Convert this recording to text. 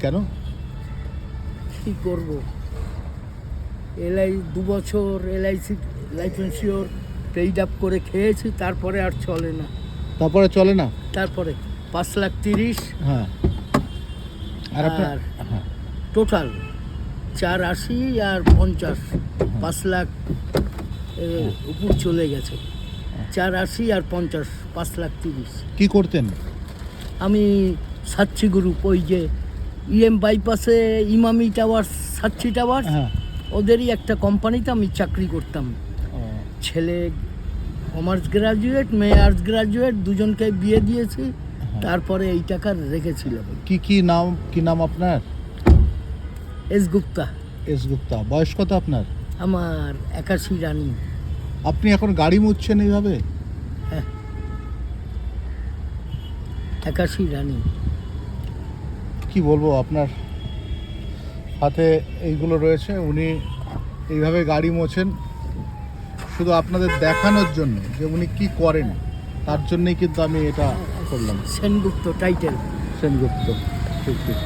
কেন? কী করবো, দু বছর LIC লাইফ ইন্স্যুর পেইড আপ করে খেয়েছি, তারপরে আর চলে না। তারপরে চলে না? তারপরে 5,30,000। হ্যাঁ। আর আপনার? আর হ্যাঁ। টোটাল 480 আর 50, 5 লাখ উপর চলে গেছে। 480 আর 50, 5,30,000। কি করতেন? আমি সাচ্চি গ্রুপ, ওই যে বাইপাসে ইমামি টাওয়ার, সাচ্চি টাওয়ার, হ্যাঁ। ওদেরই একটা কোম্পানিতে আমি চাকরি করতাম। ছেলে কমার্স গ্রাজুয়েট, মেয়ে আর্টস গ্রাজুয়েট, দুজনকে বিয়ে দিয়েছি। তারপরে এই টাকা রেখেছিলাম। কি নাম আপনার? এস গুপ্তা। এস গুপ্তা। বয়স কত আপনার? আমার 81 রানিং। আপনি এখন গাড়ি মুছছেন এইভাবে? হ্যাঁ, 81 রানিং। কি বলবো, আপনার হাতে এইগুলো রয়েছে, উনি এইভাবে গাড়ি মোছেন শুধু আপনাদের দেখানোর জন্য যে উনি কি করেন, তার জন্যই কিন্তু আমি এটা করলাম। সেনগুপ্ত টাইটেল। সেনগুপ্ত। ঠিক ঠিক।